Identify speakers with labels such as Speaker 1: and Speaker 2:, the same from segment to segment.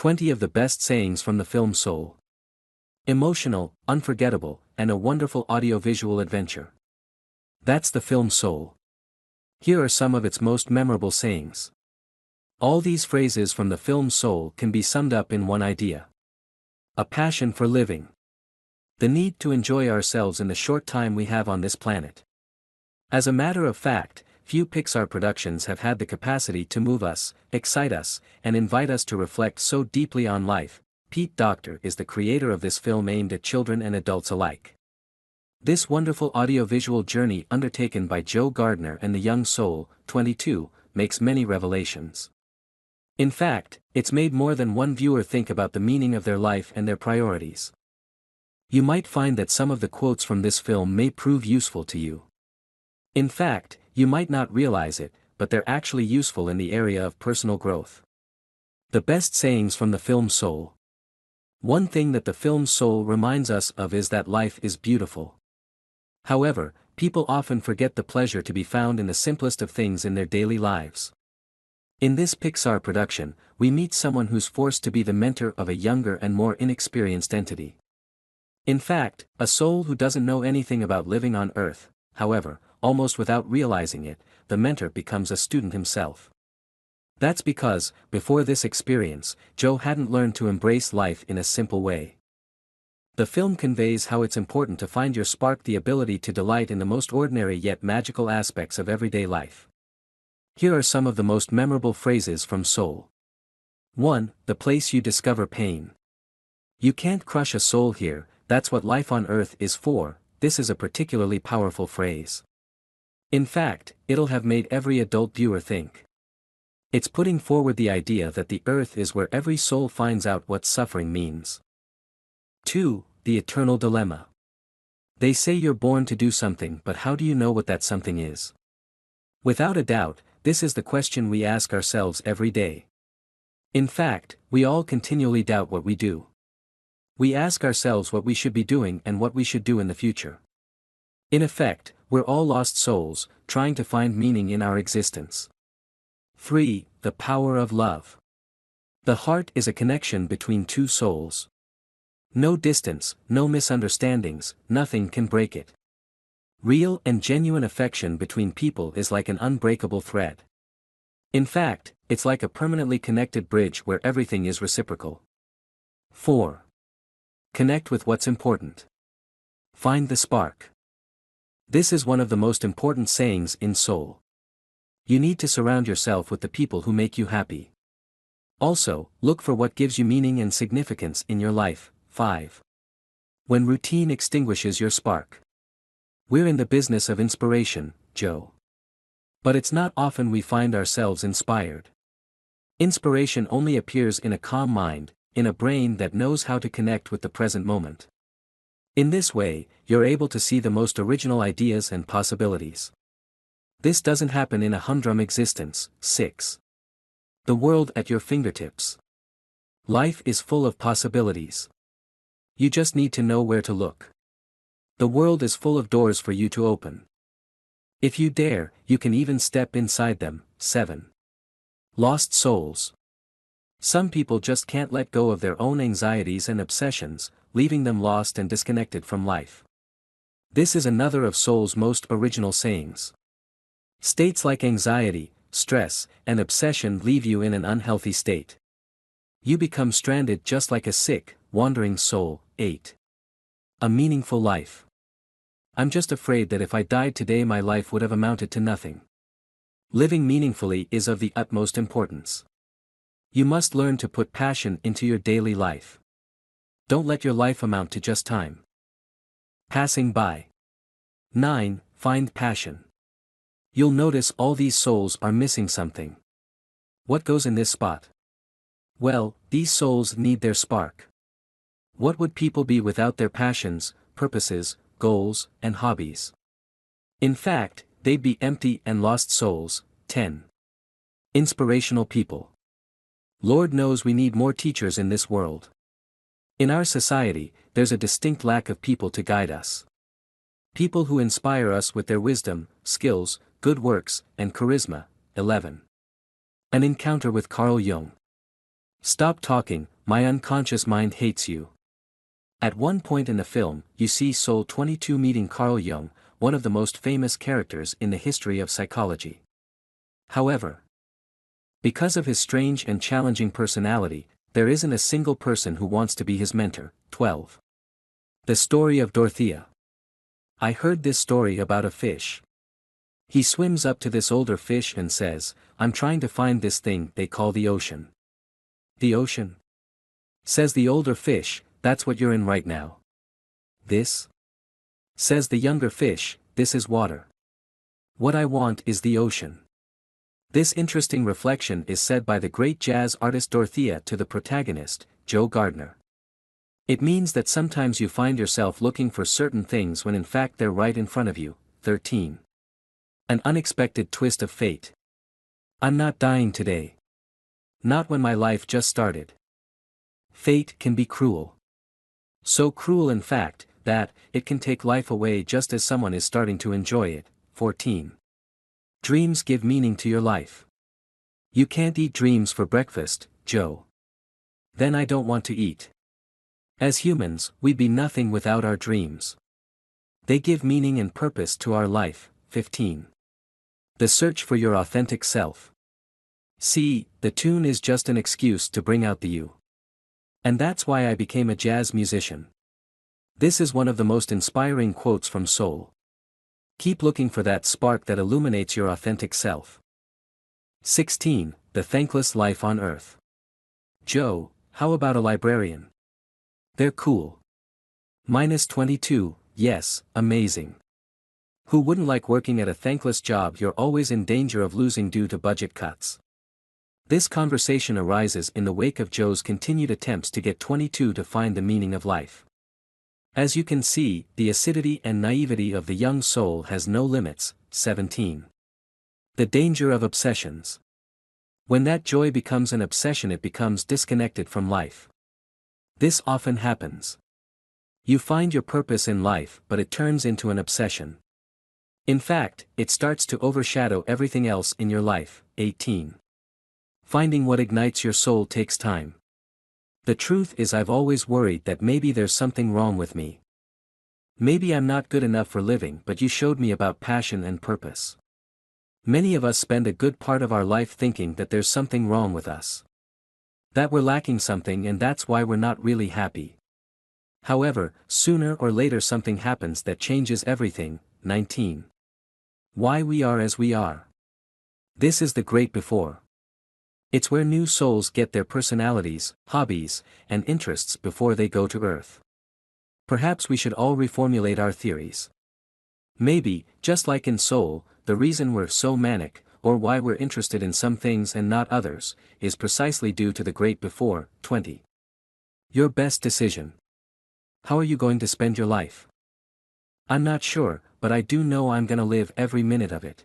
Speaker 1: 20 of the best sayings from the film Soul. Emotional, unforgettable, and a wonderful audiovisual adventure. That's the film Soul. Here are some of its most memorable sayings. All these phrases from the film Soul can be summed up in one idea. A passion for living. The need to enjoy ourselves in the short time we have on this planet. As a matter of fact, few Pixar productions have had the capacity to move us, excite us, and invite us to reflect so deeply on life. Pete Docter is the creator of this film aimed at children and adults alike. This wonderful audiovisual journey undertaken by Joe Gardner and the young soul, 22, makes many revelations. In fact, it's made more than one viewer think about the meaning of their life and their priorities. You might find that some of the quotes from this film may prove useful to you. In fact, you might not realize it, but they're actually useful in the area of personal growth. The best sayings from the film Soul. One thing that the film Soul reminds us of is that life is beautiful. However, people often forget the pleasure to be found in the simplest of things in their daily lives. In this Pixar production, we meet someone who's forced to be the mentor of a younger and more inexperienced entity. In fact, a soul who doesn't know anything about living on Earth. However, almost without realizing it, the mentor becomes a student himself. That's because, before this experience, Joe hadn't learned to embrace life in a simple way. The film conveys how it's important to find your spark, the ability to delight in the most ordinary yet magical aspects of everyday life. Here are some of the most memorable phrases from Soul. 1. The place you discover pain. You can't crush a soul here, that's what life on Earth is for. This is a particularly powerful phrase. In fact, it'll have made every adult viewer think. It's putting forward the idea that the Earth is where every soul finds out what suffering means. 2. The eternal dilemma. They say you're born to do something, but how do you know what that something is? Without a doubt, this is the question we ask ourselves every day. In fact, we all continually doubt what we do. We ask ourselves what we should be doing and what we should do in the future. In effect, we're all lost souls, trying to find meaning in our existence. 3. The power of love. The heart is a connection between two souls. No distance, no misunderstandings, nothing can break it. Real and genuine affection between people is like an unbreakable thread. In fact, it's like a permanently connected bridge where everything is reciprocal. 4. Connect with what's important. Find the spark. This is one of the most important sayings in Soul. You need to surround yourself with the people who make you happy. Also, look for what gives you meaning and significance in your life. 5. When routine extinguishes your spark. We're in the business of inspiration, Joe. But it's not often we find ourselves inspired. Inspiration only appears in a calm mind, in a brain that knows how to connect with the present moment. In this way, you're able to see the most original ideas and possibilities. This doesn't happen in a humdrum existence. 6. The world at your fingertips. Life is full of possibilities. You just need to know where to look. The world is full of doors for you to open. If you dare, you can even step inside them. 7. Lost souls. Some people just can't let go of their own anxieties and obsessions, leaving them lost and disconnected from life. This is another of Soul's most original sayings. States like anxiety, stress, and obsession leave you in an unhealthy state. You become stranded just like a sick, wandering soul. 8. A meaningful life. I'm just afraid that if I died today my life would have amounted to nothing. Living meaningfully is of the utmost importance. You must learn to put passion into your daily life. Don't let your life amount to just time passing by. 9. Find passion. You'll notice all these souls are missing something. What goes in this spot? Well, these souls need their spark. What would people be without their passions, purposes, goals, and hobbies? In fact, they'd be empty and lost souls. 10. Inspirational people. Lord knows we need more teachers in this world. In our society, there's a distinct lack of people to guide us. People who inspire us with their wisdom, skills, good works, and charisma. 11. An encounter with Carl Jung. Stop talking, my unconscious mind hates you. At one point in the film, you see Soul 22 meeting Carl Jung, one of the most famous characters in the history of psychology. However, because of his strange and challenging personality, there isn't a single person who wants to be his mentor. 12. The story of Dorothea. I heard this story about a fish. He swims up to this older fish and says, "I'm trying to find this thing they call the ocean." "The ocean?" says the older fish, "That's what you're in right now." "This?" says the younger fish, "This is water. What I want is the ocean." This interesting reflection is said by the great jazz artist Dorothea to the protagonist, Joe Gardner. It means that sometimes you find yourself looking for certain things when in fact they're right in front of you. 13. An unexpected twist of fate. I'm not dying today. Not when my life just started. Fate can be cruel. So cruel in fact, that it can take life away just as someone is starting to enjoy it. 14. Dreams give meaning to your life. You can't eat dreams for breakfast, Joe. Then I don't want to eat. As humans, we'd be nothing without our dreams. They give meaning and purpose to our life. 15. The search for your authentic self. See, the tune is just an excuse to bring out the you. And that's why I became a jazz musician. This is one of the most inspiring quotes from Soul. Keep looking for that spark that illuminates your authentic self. 16. The thankless life on Earth. Joe, how about a librarian? They're cool. -22, yes, amazing. Who wouldn't like working at a thankless job you're always in danger of losing due to budget cuts? This conversation arises in the wake of Joe's continued attempts to get 22 to find the meaning of life. As you can see, the acidity and naivety of the young soul has no limits. 17. The danger of obsessions. When that joy becomes an obsession, it becomes disconnected from life. This often happens. You find your purpose in life, but it turns into an obsession. In fact, it starts to overshadow everything else in your life. 18. Finding what ignites your soul takes time. The truth is, I've always worried that maybe there's something wrong with me. Maybe I'm not good enough for living, but you showed me about passion and purpose. Many of us spend a good part of our life thinking that there's something wrong with us. That we're lacking something, and that's why we're not really happy. However, sooner or later something happens that changes everything. 19. Why we are as we are. This is the great before. It's where new souls get their personalities, hobbies, and interests before they go to Earth. Perhaps we should all reformulate our theories. Maybe, just like in Soul, the reason we're so manic, or why we're interested in some things and not others, is precisely due to the great before. 20. Your best decision. How are you going to spend your life? I'm not sure, but I do know I'm gonna live every minute of it.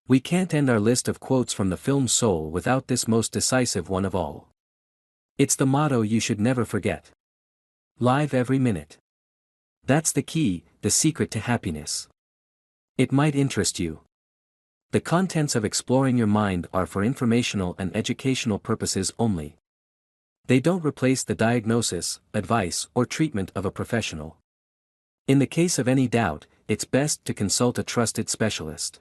Speaker 1: We can't end our list of quotes from the film Soul without this most decisive one of all. It's the motto you should never forget. Live every minute. That's the key, the secret to happiness. It might interest you. The contents of Exploring Your Mind are for informational and educational purposes only. They don't replace the diagnosis, advice, or treatment of a professional. In the case of any doubt, it's best to consult a trusted specialist.